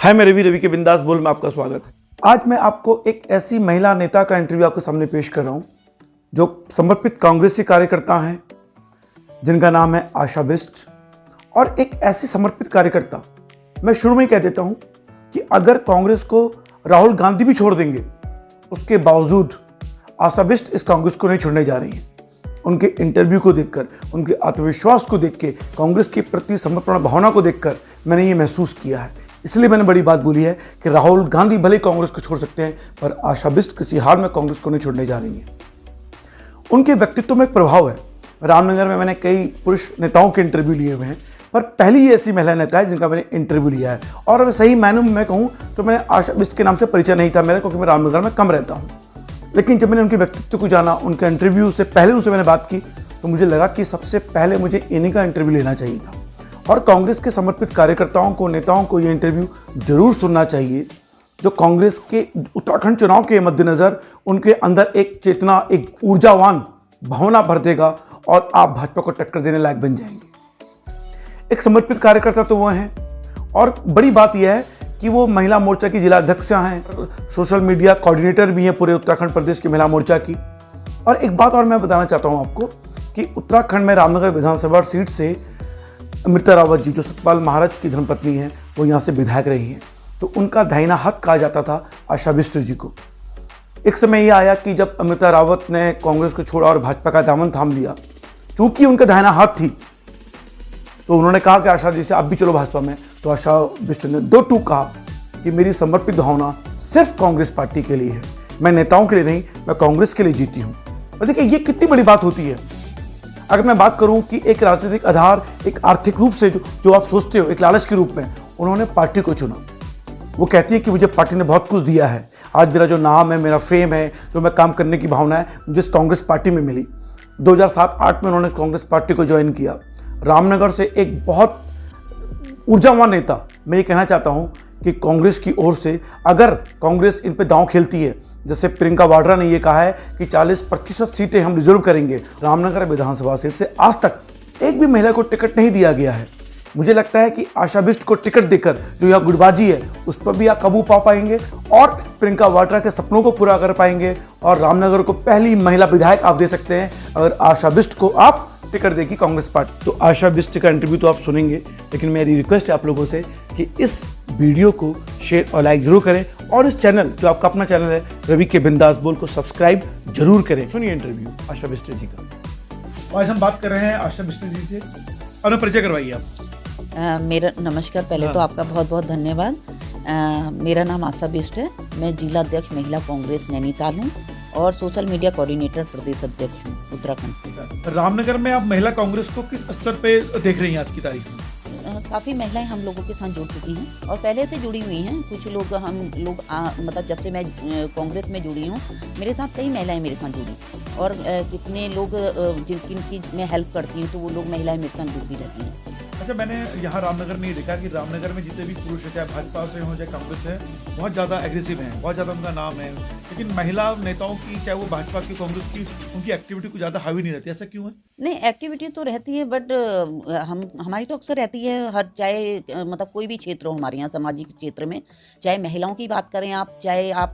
है मेरे भी रवि के बिंदास बोल में आपका स्वागत है। आज मैं आपको एक ऐसी महिला नेता का इंटरव्यू आपके सामने पेश कर रहा हूं जो समर्पित कांग्रेसी कार्यकर्ता हैं, जिनका नाम है आशा बिष्ट। और एक ऐसी समर्पित कार्यकर्ता, मैं शुरू में ही कह देता हूं कि अगर कांग्रेस को राहुल गांधी भी छोड़ देंगे, उसके बावजूद आशा बिष्ट इस कांग्रेस को नहीं छोड़ने जा रही हैं। उनके इंटरव्यू को देखकर, उनके आत्मविश्वास को देख के, कांग्रेस के प्रति समर्पण भावना को देखकर मैंने ये महसूस किया है। इसलिए मैंने बड़ी बात बोली है कि राहुल गांधी भले कांग्रेस को छोड़ सकते हैं, पर आशा बिष्ट किसी हाल में कांग्रेस को नहीं छोड़ने जा रही हैं। उनके व्यक्तित्व में एक प्रभाव है। रामनगर में मैंने कई पुरुष नेताओं के इंटरव्यू लिए हुए हैं, पर पहली ही ऐसी महिला नेता है जिनका मैंने इंटरव्यू लिया है। और अगर सही मायनों में मैं कहूँ तो मैंने आशा बिष्ट के नाम से परिचय नहीं था मेरा, क्योंकि मैं रामनगर में कम रहता हूँ। लेकिन जब मैंने उनके व्यक्तित्व को जाना, उनके इंटरव्यू से पहले उनसे मैंने बात की, तो मुझे लगा कि सबसे पहले मुझे इन्हीं का इंटरव्यू लेना चाहिए था। और कांग्रेस के समर्पित कार्यकर्ताओं को, नेताओं को ये इंटरव्यू जरूर सुनना चाहिए, जो कांग्रेस के उत्तराखंड चुनाव के मद्देनजर उनके अंदर एक चेतना, एक ऊर्जावान भावना भर देगा और आप भाजपा को टक्कर देने लायक बन जाएंगे। एक समर्पित कार्यकर्ता तो वो हैं, और बड़ी बात यह है कि वो महिला मोर्चा की जिला अध्यक्षा हैं, सोशल मीडिया कोऑर्डिनेटर भी हैं पूरे उत्तराखंड प्रदेश की महिला मोर्चा की। और एक बात और मैं बताना चाहता हूं आपको कि उत्तराखंड में रामनगर विधानसभा सीट से अमृता रावत जी, जो सतपाल महाराज की धर्मपत्नी हैं, वो यहाँ से विधायक रही हैं। तो उनका दाहिना हाथ कहा जाता था आशा बिष्ट जी को। एक समय ये आया कि जब अमृता रावत ने कांग्रेस को छोड़ा और भाजपा का दामन थाम लिया, चूंकि उनका दाहिना हाथ थी, तो उन्होंने कहा कि आशा जी से आप भी चलो भाजपा में। तो आशा बिष्ट ने दो टूक कहा कि मेरी समर्पित भावना सिर्फ कांग्रेस पार्टी के लिए है, मैं नेताओं के लिए नहीं, मैं कांग्रेस के लिए जीती हूं। और देखिए, ये कितनी बड़ी बात होती है। अगर मैं बात करूं कि एक राजनीतिक आधार, एक आर्थिक रूप से जो आप सोचते हो, एक लालच के रूप में उन्होंने पार्टी को चुना। वो कहती है कि मुझे पार्टी ने बहुत कुछ दिया है, आज मेरा जो नाम है, मेरा फेम है, जो मैं काम करने की भावना है, मुझे इस कांग्रेस पार्टी में मिली। 2007-8 में उन्होंने कांग्रेस पार्टी को ज्वाइन किया। रामनगर से एक बहुत ऊर्जावान नेता, मैं ये कहना चाहता हूं कि कांग्रेस की ओर से अगर कांग्रेस इन पे दांव खेलती है, जैसे प्रियंका वाड्रा ने ये कहा है कि 40% सीटें हम रिजर्व करेंगे, रामनगर विधानसभा सीट से आज तक एक भी महिला को टिकट नहीं दिया गया है। मुझे लगता है कि आशा बिष्ट को टिकट देकर जो यह गुटबाजी है, उस पर भी आप काबू पा पाएंगे और प्रियंका वाड्रा के सपनों को पूरा कर पाएंगे। और रामनगर को पहली महिला विधायक आप दे सकते हैं अगर आशा बिष्ट को आप टिकट देगी कांग्रेस पार्टी। तो आशा बिष्ट का इंटरव्यू तो आप सुनेंगे, लेकिन मेरी रिक्वेस्ट है आप लोगों से कि इस वीडियो को शेयर और लाइक जरूर करें, और इस चैनल, जो आपका अपना चैनल है रवि के बिंदास बोल, को सब्सक्राइब जरूर करें। सुनिए इंटरव्यू आशा बिष्ट जी का। आज हम बात कर रहे हैं आशा बिष्ट जी से, और परिचय करवाइए आप। मेरा नमस्कार। पहले तो आपका बहुत बहुत धन्यवाद। मेरा नाम आशा बिष्ट है। मैं जिला अध्यक्ष महिला कांग्रेस नैनीताल हूँ और सोशल मीडिया कोऑर्डिनेटर प्रदेश अध्यक्ष हूँ उत्तराखंड। रामनगर में आप महिला कांग्रेस को किस स्तर पे देख रही हैं आज की तारीख में? काफ़ी महिलाएं हम लोगों के साथ जुड़ चुकी हैं और पहले से जुड़ी हुई हैं। कुछ लोग मतलब जब से मैं कांग्रेस में जुड़ी हूँ, मेरे साथ कई महिलाएं मेरे साथ जुड़ी, और कितने लोग जिनकी मैं हेल्प करती हूँ, तो वो लोग महिलाएं मेरे साथ जुड़ती रहती हैं। अच्छा, मैंने यहाँ रामनगर में ये देखा कि रामनगर में जितने भी पुरुष है, चाहे भाजपा से हो चाहे कांग्रेस है, बहुत ज़्यादा एग्रेसिव हैं, बहुत ज़्यादा उनका नाम है। लेकिन महिला नेताओं की, चाहे वो भाजपा की, कांग्रेस की, उनकी एक्टिविटी कुछ ज़्यादा हावी नहीं रहती। ऐसा क्यों है? नहीं, एक्टिविटी तो रहती है, बट हमारी तो अक्सर रहती है। हर चाहे मतलब कोई भी क्षेत्र हो हमारे यहाँ सामाजिक क्षेत्र में, चाहे महिलाओं की बात करें आप, चाहे आप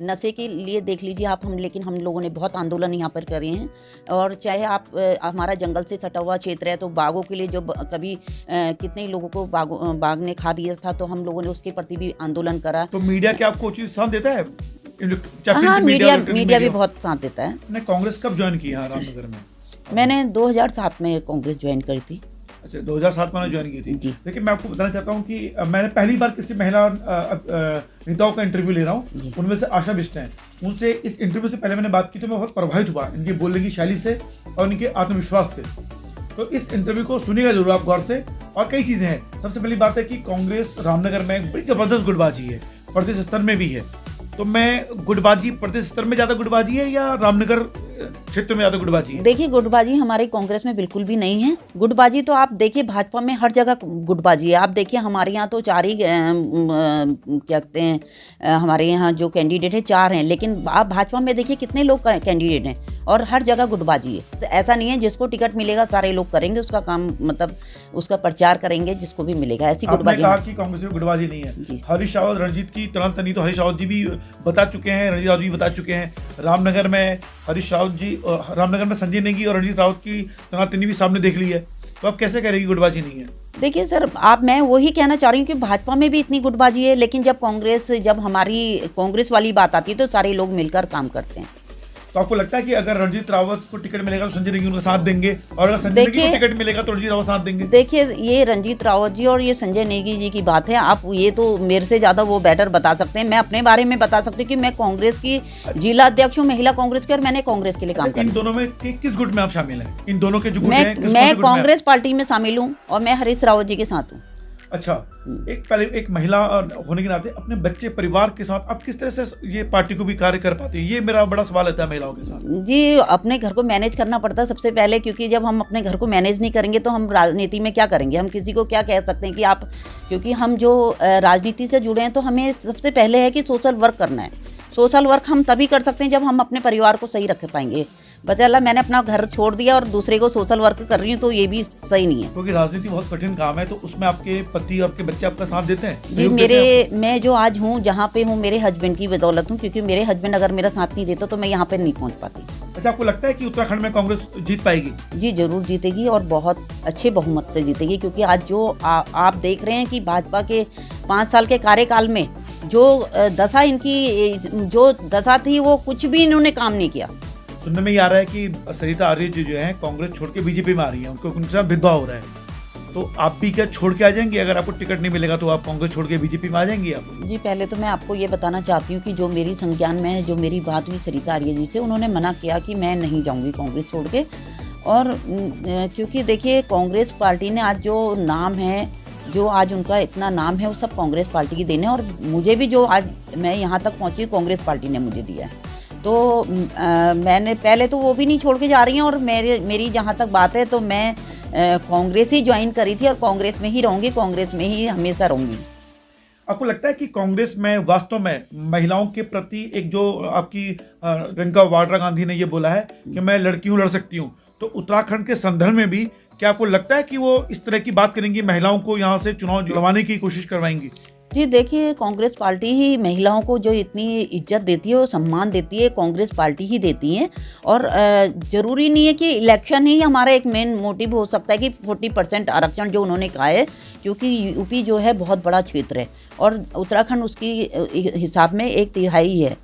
नशे के लिए देख लीजिए आप, लेकिन हम लोगों ने बहुत आंदोलन यहाँ पर करे हैं। और चाहे आप हमारा जंगल से सटा हुआ क्षेत्र है, तो बाघों के लिए जो कभी कितने लोगों को बाघ ने खा दिया था, तो हम लोगों ने उसके प्रति भी आंदोलन करा। तो मीडिया क्या आपको उचित साथ देता है? हाँ, मीडिया भी बहुत साथ देता है। कांग्रेस कब ज्वाइन किया रामनगर में? मैंने 2007 में कांग्रेस ज्वाइन करी थी। अच्छा, 2007 में ज्वाइन की थी। जी। लेकिन मैं आपको बताना चाहता हूँ कि मैंने पहली बार किसी महिला नेताओं का इंटरव्यू ले रहा हूँ, उनमें से आशा बिष्ट हैं। उनसे इस इंटरव्यू से पहले मैंने बात की तो मैं बहुत प्रभावित हुआ इनकी बोलने की शैली से और इनके आत्मविश्वास से। तो इस इंटरव्यू को सुनिएगा जरूर आप गौर से। और कई चीजें हैं। सबसे पहली बात है कि कांग्रेस रामनगर में एक बड़ी जबरदस्त गुटबाजी है, प्रदेश स्तर में भी है। तो मैं गुटबाजी प्रदेश स्तर में ज्यादा गुटबाजी है या रामनगर क्षेत्र में ज्यादा गुटबाजी है? देखिए, गुटबाजी हमारे कांग्रेस में बिल्कुल भी नहीं है। गुटबाजी तो आप देखिए भाजपा में हर जगह गुटबाजी है। आप देखिए हमारे यहाँ तो 4 ही क्या कहते हैं, हमारे यहाँ जो कैंडिडेट है 4 हैं, लेकिन आप भाजपा में देखिए कितने लोग कैंडिडेट हैं और हर जगह गुटबाजी है। तो ऐसा नहीं है जिसको टिकट मिलेगा सारे लोग करेंगे उसका काम, मतलब उसका प्रचार करेंगे, जिसको भी मिलेगा। ऐसी आपने गुटबाजी कहा कि कांग्रेस में गुटबाजी नहीं है। जी। हरीश रावत रणजीत की तनातनी तो हरीश रावत जी भी बता चुके हैं, रणजीत रावत जी भी बता चुके हैं। रामनगर में हरीश रावत जी, रामनगर में संजय नेगी और रणजीत रावत की तनातनी भी सामने देख ली है। तो आप कैसे कह रहे हैं कि गुटबाजी नहीं है? देखिए सर, मैं वही कहना चाह रही हूँ कि भाजपा में भी इतनी गुटबाजी है, लेकिन जब हमारी कांग्रेस वाली बात आती है तो सारे लोग मिलकर काम करते हैं। तो आपको लगता है कि अगर रणजीत रावत को टिकट मिलेगा तो संजय नेगी उनका साथ देंगे, और अगर संजय नेगी को टिकट मिलेगा तो रणजीत रावत साथ देंगे? देखिए, ये रणजीत रावत जी और ये संजय नेगी जी की बात है। आप ये तो मेरे से ज़्यादा वो बेटर बता सकते हैं। मैं अपने बारे में बता सकती हूँ कि मैं कांग्रेस की जिला अध्यक्ष हूँ, महिला कांग्रेस की, और मैंने कांग्रेस के लिए काम किया। इन दोनों में किस गुट में आप शामिल हैं? इन दोनों के जो गुट हैं, मैं कांग्रेस पार्टी में शामिल हूँ और मैं हरीश रावत जी के साथ हूँ। अच्छा, एक महिला होने के नाते अपने बच्चे परिवार के साथ आप किस तरह से ये पार्टी को भी कार्य कर पाती है? ये मेरा बड़ा सवाल रहता है महिलाओं के साथ। जी, अपने घर को मैनेज करना पड़ता है सबसे पहले, क्योंकि जब हम अपने घर को मैनेज नहीं करेंगे तो हम राजनीति में क्या करेंगे? हम किसी को क्या कह सकते हैं कि आप, क्योंकि हम जो राजनीति से जुड़े हैं तो हमें सबसे पहले है कि सोशल वर्क करना है। सोशल वर्क हम तभी कर सकते हैं जब हम अपने परिवार को सही रख पाएंगे। बचला मैंने अपना घर छोड़ दिया और दूसरे को सोशल वर्क कर रही हूँ, तो ये भी सही नहीं है। क्योंकि राजनीति बहुत कठिन काम है, तो उसमें आपके पति और आपके बच्चे आपका साथ देते हैं? जी, मैं जो आज हूँ, जहाँ पे हूँ, मेरे हस्बैंड की बदौलत हूँ, क्योंकि मेरे हस्बैंड अगर मेरा साथ नहीं देता तो मैं यहाँ पे नहीं पहुँच पाती। अच्छा, आपको लगता है कि उत्तराखंड में कांग्रेस जीत पाएगी? जी, जरूर जीतेगी और बहुत अच्छे बहुमत से जीतेगी, क्योंकि आज जो आप देख रहे हैं कि भाजपा के 5 साल के कार्यकाल में जो दशा थी, वो कुछ भी इन्होंने काम नहीं किया। सुनने में ये आ रहा है कि सरिता आर्य जी जो है कांग्रेस छोड़ के बीजेपी में आ रही है, उनके साथ भेदभाव हो रहा है। तो आप भी क्या छोड़ के आ जाएंगे? अगर आपको टिकट नहीं मिलेगा तो आप कांग्रेस छोड़ के बीजेपी में आ जाएंगी आप? जी, पहले तो मैं आपको ये बताना चाहती हूँ कि जो मेरी संज्ञान में है, जो मेरी बात हुई सरिता आर्य जी से, उन्होंने मना किया कि मैं नहीं जाऊँगी कांग्रेस छोड़ के। और क्योंकि देखिए, कांग्रेस पार्टी ने आज जो नाम है, जो आज उनका इतना नाम है, वो सब कांग्रेस पार्टी की देन है। और मुझे भी जो आज मैं यहाँ तक पहुँची, कांग्रेस पार्टी ने मुझे दिया है। तो मैंने पहले तो वो भी नहीं छोड़ के जा रही हैं, और मेरी जहाँ तक बात है तो मैं कांग्रेस ही ज्वाइन करी थी और कांग्रेस में ही रहूँगी, कांग्रेस में ही हमेशा रहूँगी। आपको लगता है कि कांग्रेस में वास्तव में महिलाओं के प्रति एक जो आपकी प्रियंका वाड्रा गांधी ने ये बोला है कि मैं लड़की हूँ, लड़ सकती हूँ, तो उत्तराखंड के संदर्भ में भी क्या आपको लगता है कि वो इस तरह की बात करेंगी, महिलाओं को यहाँ से चुनाव दिलवाने की कोशिश करवाएंगी? जी, देखिए, कांग्रेस पार्टी ही महिलाओं को जो इतनी इज्जत देती है और सम्मान देती है, कांग्रेस पार्टी ही देती है। और ज़रूरी नहीं है कि इलेक्शन ही हमारा एक मेन मोटिव हो सकता है कि 40% आरक्षण जो उन्होंने कहा है, क्योंकि यूपी जो है बहुत बड़ा क्षेत्र है और उत्तराखंड उसकी हिसाब में 1/3 है।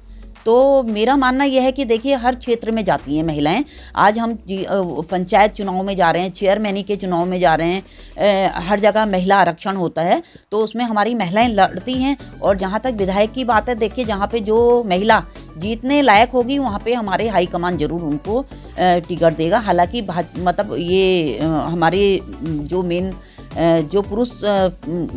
तो मेरा मानना यह है कि देखिए, हर क्षेत्र में जाती हैं महिलाएं। आज हम पंचायत चुनाव में जा रहे हैं, चेयरमैनी के चुनाव में जा रहे हैं, हर जगह महिला आरक्षण होता है, तो उसमें हमारी महिलाएं लड़ती हैं। और जहां तक विधायक की बात है, देखिए, जहां पे जो महिला जीतने लायक होगी वहां पे हमारे हाईकमान जरूर उनको टिकट देगा। हालांकि मतलब ये हमारे जो मेन जो पुरुष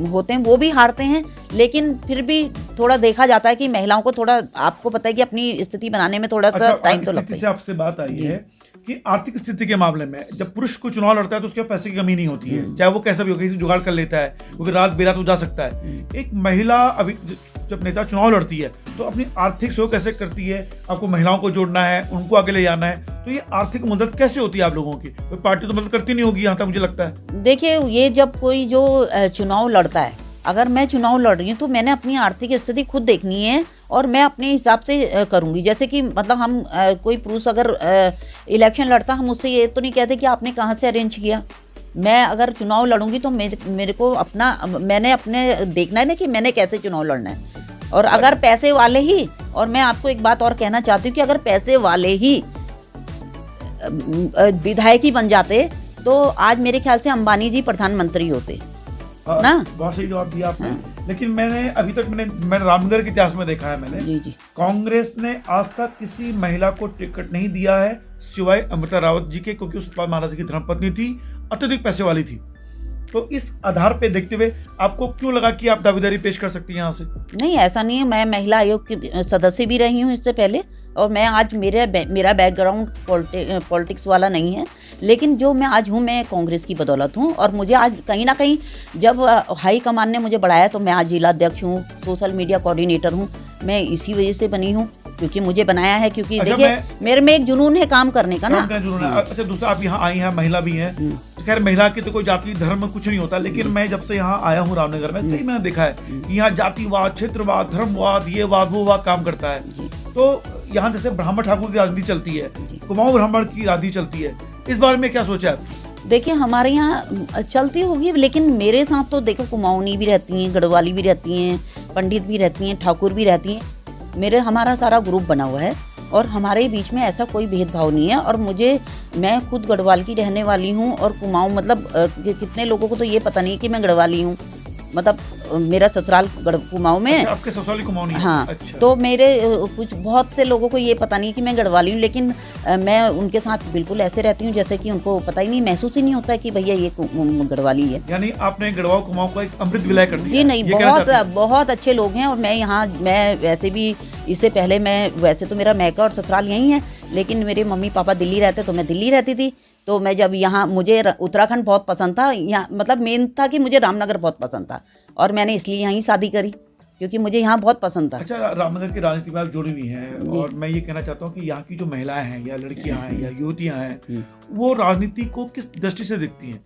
होते हैं वो भी हारते हैं, लेकिन फिर भी थोड़ा देखा जाता है कि महिलाओं को थोड़ा, आपको पता है कि अपनी स्थिति बनाने में थोड़ा सा टाइम तो लगता है। से आपसे बात आई है कि आर्थिक स्थिति के मामले में जब पुरुष को चुनाव लड़ता है तो उसके पैसे की कमी नहीं होती है, चाहे वो कैसा भी हो, किसी जुगाड़ कर लेता है, क्योंकि रात बेरात हो जा सकता है। एक महिला अभी जब नेता चुनाव लड़ती है तो अपनी आर्थिक सहयोग कैसे करती है? आपको महिलाओं को जोड़ना है, उनको आगे ले जाना है, तो ये आर्थिक मदद कैसे होती है आप लोगों की? कोई पार्टी तो मदद करती नहीं होगी, यहाँ तक मुझे लगता है। देखिए, ये जब कोई जो चुनाव लड़ता है, अगर मैं चुनाव लड़ रही हूँ तो मैंने अपनी आर्थिक स्थिति खुद देखनी है और मैं अपने हिसाब से करूँगी। जैसे कि मतलब हम कोई पुरुष अगर इलेक्शन लड़ता, हम उससे ये तो नहीं कहते कि आपने कहाँ से अरेंज किया। मैं अगर चुनाव लड़ूंगी तो मेरे को मैंने अपने देखना है ना कि मैंने कैसे चुनाव लड़ना है। और अगर पैसे वाले ही, और मैं आपको एक बात और कहना चाहती हूँ कि अगर पैसे वाले ही विधायक ही बन जाते तो आज मेरे ख्याल से अंबानी जी प्रधानमंत्री होते ना। बहुत सही जवाब दिया आपने। लेकिन मैंने अभी तक मैंने रामनगर के इतिहास में देखा है, मैंने जी कांग्रेस ने आज तक किसी महिला को टिकट नहीं दिया है सिवाय अमृता रावत जी के, क्योंकि सतपाल महाराज की धर्मपत्नी थी, अत्यधिक पैसे वाली थी। तो इस आधार पे देखते हुए आपको क्यों लगा कि आप दावेदारी पेश कर सकती हैं यहाँ से? नहीं, ऐसा नहीं है। मैं महिला आयोग की सदस्य भी रही हूँ इससे पहले, और मैं आज मेरा बैकग्राउंड पॉलिटिक्स वाला नहीं है, लेकिन जो मैं आज हूँ मैं कांग्रेस की बदौलत हूँ। और मुझे आज कहीं ना कहीं जब हाई कमान ने मुझे बढ़ाया तो मैं आज जिला अध्यक्ष हूँ, सोशल मीडिया कोऑर्डिनेटर हूँ। मैं इसी वजह से बनी हूँ क्योंकि मुझे बनाया है, क्योंकि देखिए मेरे में एक जुनून है काम करने का ना। अच्छा, दूसरा आप यहाँ आई हैं, महिला भी हैं, खैर महिला की तो कोई जाति धर्म कुछ नहीं होता, लेकिन मैं जब से यहाँ आया हूँ रामनगर में, कई मैंने देखा है कि यहाँ जातिवाद, क्षेत्रवाद, धर्मवाद, ये वाद वो वाद काम करता है। तो यहाँ जैसे ब्राह्मण ठाकुर की राजनीति चलती है, कुमाऊं ब्राह्मण की राजनीति चलती है, इस बारे में क्या सोचा है? देखिए हमारे यहाँ चलती होगी, लेकिन मेरे साथ तो देखो कुमाऊनी भी रहती हैं, गढ़वाली भी रहती हैं, पंडित भी रहती हैं, ठाकुर भी रहती हैं। हमारा सारा ग्रुप बना हुआ है और हमारे बीच में ऐसा कोई भेदभाव नहीं है। और मैं खुद गढ़वाल की रहने वाली हूँ और कुमाऊं, मतलब कितने लोगों को तो ये पता नहीं कि मैं गढ़वाली हूँ, मतलब मेरा ससुराल कुमाऊं में। अच्छा, आपके ससुराल कुमाऊं है? हाँ। अच्छा। तो मेरे कुछ बहुत से लोगों को ये पता नहीं कि मैं गढ़वाली हूँ, लेकिन मैं उनके साथ बिल्कुल ऐसे रहती हूँ जैसे कि उनको पता ही नहीं, महसूस ही नहीं होता है कि भैया ये गढ़वाली है। यानी आपने गढ़वाल कुमाऊं को एक अमृत विलय कर दिया? जी नहीं, बहुत अच्छे लोग हैं। और मैं वैसे भी, इससे पहले वैसे तो मेरा मैका और ससुराल यहीं है, लेकिन मेरे मम्मी पापा दिल्ली रहते तो मैं दिल्ली रहती थी। तो मैं जब यहाँ, मुझे उत्तराखंड बहुत पसंद था, यहाँ मतलब मेन था कि मुझे रामनगर बहुत पसंद था और मैंने इसलिए यहीं शादी करी क्योंकि मुझे यहाँ बहुत पसंद था। अच्छा, रामनगर की राजनीति में आप जुड़ी हुई हैं और मैं ये कहना चाहता हूँ कि यहाँ की जो महिलाएं हैं या लड़कियां हैं या युवतियां हैं, वो राजनीति को किस दृष्टि से देखती हैं?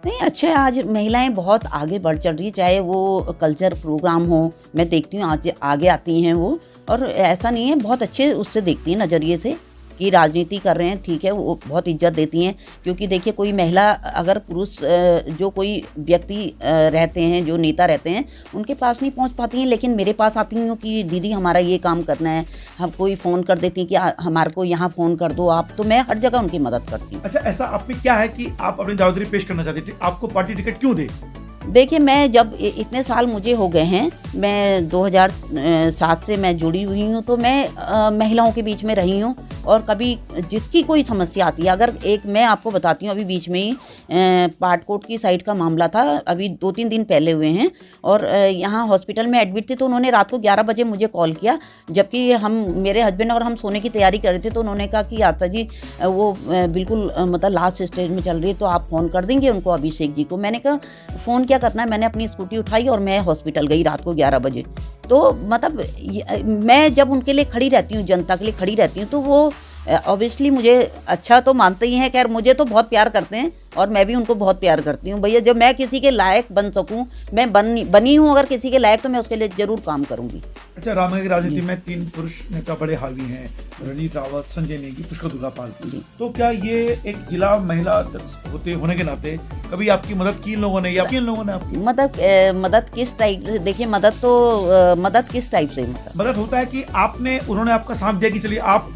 नहीं, अच्छा, आज महिलाएं बहुत आगे बढ़ चल रही है, चाहे वो कल्चर प्रोग्राम हो, मैं देखती हूँ आज आगे आती हैं वो। और ऐसा नहीं है, बहुत अच्छे उससे देखती हैं नज़रिए से कि राजनीति कर रहे हैं, ठीक है, वो बहुत इज्जत देती हैं। क्योंकि देखिए कोई महिला, अगर पुरुष जो कोई व्यक्ति रहते हैं, जो नेता रहते हैं, उनके पास नहीं पहुंच पाती हैं, लेकिन मेरे पास आती हैं कि दीदी हमारा ये काम करना है, हम कोई फ़ोन कर देती हैं कि हमारे को यहाँ फ़ोन कर दो आप, तो मैं हर जगह उनकी मदद करती हूँ। अच्छा, ऐसा आप में क्या है कि आप अपनी दावेदारी पेश करना चाहती थी? आपको पार्टी टिकट क्यों दे? देखिए, मैं जब इतने साल मुझे हो गए हैं, मैं 2007 से मैं जुड़ी हुई हूँ, तो मैं महिलाओं के बीच में रही हूँ। और कभी जिसकी कोई समस्या आती है, अगर मैं आपको बताती हूँ, अभी बीच में ही पाटकोट की साइड का मामला था, अभी 2-3 दिन पहले हुए हैं, और यहाँ हॉस्पिटल में एडमिट थे। तो उन्होंने रात को 11 बजे मुझे कॉल किया, जबकि मेरे हस्बैंड और हम सोने की तैयारी कर रहे थे। तो उन्होंने कहा कि आस्था जी वो बिल्कुल मतलब लास्ट स्टेज में चल रही है, तो आप फ़ोन कर देंगे उनको, अभिषेक जी को। मैंने कहा फ़ोन क्या करना है, मैंने अपनी स्कूटी उठाई और मैं हॉस्पिटल गई रात को 11 बजे। तो मतलब मैं जब उनके लिए खड़ी रहती हूँ, जनता के लिए खड़ी रहती हूँ, तो वो ऑब्वियसली मुझे अच्छा तो मानते ही हैं। खैर, मुझे तो बहुत प्यार करते हैं और मैं भी उनको बहुत प्यार करती हूँ। भैया, जब मैं किसी के लायक बन सकूँ, मैं बनी हूँ अगर किसी के लायक, तो मैं उसके लिए ज़रूर काम करूँगी। अच्छा, रामनगर की राजनीति में 3 पुरुष नेता बड़े हावी हैं, रणजीत रावत, संजय नेगी, पुष्कर दुर्गापाल। तो क्या ये एक जिला महिला होने के नाते कभी आपकी मदद की इन लोगों ने, या किन लोगों ने आपकी मदद किस टाइप? देखिए, मदद किस टाइप से? मदद होता है कि उन्होंने आपका साथ दिया कि चलिए आप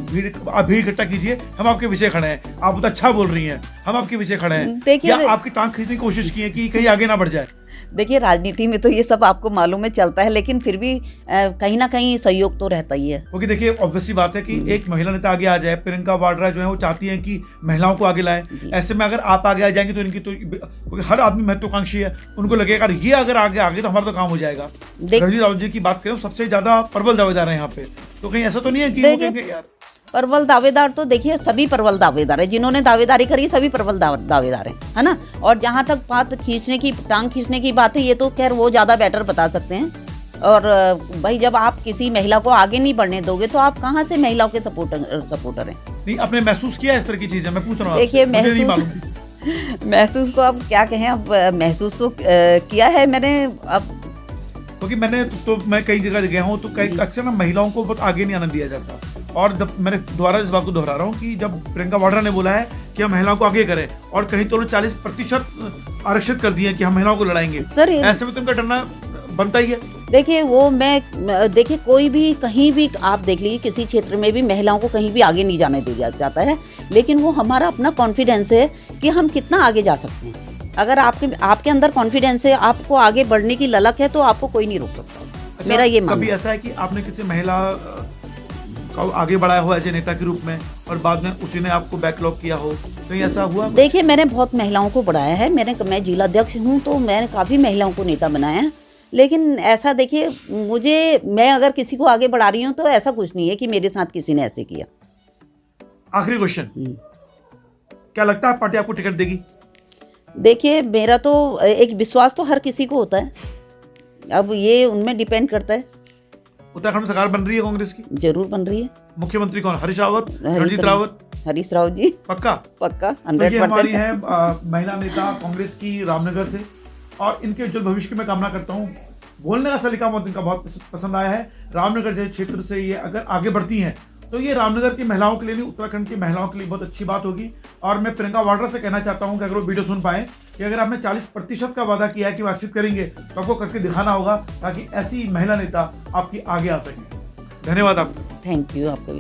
भीड़ इकट्ठा कीजिए, हम आपके पीछे खड़े हैं, आप बहुत अच्छा बोल रही हैं, हम आपके पीछे खड़े हैं। देखिए, या आपकी टांग खींचने की कोशिश की है कि कहीं आगे ना बढ़ जाए? देखिए, राजनीति में तो ये सब आपको मालूम है चलता है, लेकिन फिर भी कहीं ना कहीं सहयोग तो रहता ही है। क्योंकि देखिए, ऑब्वियस सी बात है कि एक महिला नेता आगे आ जाए, प्रियंका वाड्रा जो है वो चाहती हैं कि महिलाओं को आगे लाए। ऐसे में अगर आप आगे आ जाएंगे तो इनकी तो, क्योंकि हर आदमी महत्वाकांक्षी है, उनको लगेगा ये अगर आगे तो हमारा तो काम हो जाएगा। रणजीत रावत जी की बात करें, सबसे ज्यादा प्रबल दावेदार है यहाँ पे, तो कहीं ऐसा तो नहीं है कि वो कहेंगे यार प्रबल दावेदार? तो देखिए, सभी प्रबल दावेदार है, जिन्होंने दावेदारी करी सभी प्रबल दावेदार है ना। और जहाँ तक बात टांग खींचने की बात है, ये तो खैर वो ज़्यादा बेटर बता सकते हैं। और भाई, जब आप किसी महिला को आगे नहीं बढ़ने दोगे तो आप कहाँ से महिलाओं के सपोर्टर हैं? नहीं, आपने महसूस किया इस तरह की चीज़ें? मैं पूछ रहा हूँ। देखिए, महसूस तो अब क्या कहें, अब महसूस तो किया है मैंने। अब क्योंकि मैं कई जगह गया हूँ, तो अक्सर ना महिलाओं को बहुत आगे नहीं आने दिया जाता। और जब मैंने दोबारा इस बात को दोहरा रहा हूँ कि जब प्रियंका वाड्रा ने बोला है कि हम महिलाओं को आगे करें, और कहीं तो 40% आरक्षित कर दिए कि हम महिलाओं को लड़ाएंगे, ऐसे में तो उनका डरना बनता ही है। देखिए, कोई भी कहीं भी आप देख लीजिए, किसी क्षेत्र में भी महिलाओं को कहीं भी आगे नहीं जाने दिया जाता है, लेकिन वो हमारा अपना कॉन्फिडेंस है कि हम कितना आगे जा सकते हैं। अगर आपके अंदर कॉन्फिडेंस है, आपको आगे बढ़ने की ललक है, तो आपको कोई नहीं रोक सकता। अच्छा, मेरा ये मानना कभी ऐसा है कि आपने किसी महिला को आगे बढ़ाया हो ऐसे नेता के रूप में, और बाद में उसी ने आपको बैकलॉग किया हो, कहीं ऐसा हुआ? देखिए, मैंने बहुत महिलाओं को बढ़ाया है। मैं जिला अध्यक्ष हूँ, तो मैंने काफ़ी महिलाओं को नेता बनाया है। लेकिन ऐसा देखिए, मैं अगर किसी को आगे बढ़ा रही हूँ तो ऐसा कुछ नहीं है कि मेरे साथ किसी ने ऐसे किया। आखिरी क्वेश्चन, क्या लगता है पार्टी आपको टिकट देगी? देखिए, मेरा तो एक विश्वास तो हर किसी को होता है, अब ये उनमें डिपेंड करता है। उत्तराखंड में सरकार बन रही है कांग्रेस की? जरूर बन रही है। मुख्यमंत्री कौन? हरीश रावत, रणजीत रावत? हरीश राव जी, पक्का? पक्का तो ये हमारी 100%। है महिला नेता कांग्रेस की रामनगर से, और इनके उज्जवल भविष्य की मैं कामना करता हूँ। बोलने का सलीका मुझे इनका बहुत पसंद आया है। रामनगर जैसे क्षेत्र से ये अगर आगे बढ़ती हैं तो ये रामनगर की महिलाओं के लिए नहीं, उत्तराखंड की महिलाओं के लिए बहुत अच्छी बात होगी। और मैं प्रियंका वाड्रा से कहना चाहता हूँ कि अगर वो वीडियो सुन पाए कि अगर आपने 40% का वादा किया है कि वार्षिक करेंगे तो आपको करके दिखाना होगा, ताकि ऐसी महिला नेता आपकी आगे आ सके। धन्यवाद आपका। थैंक यू, आपका भी।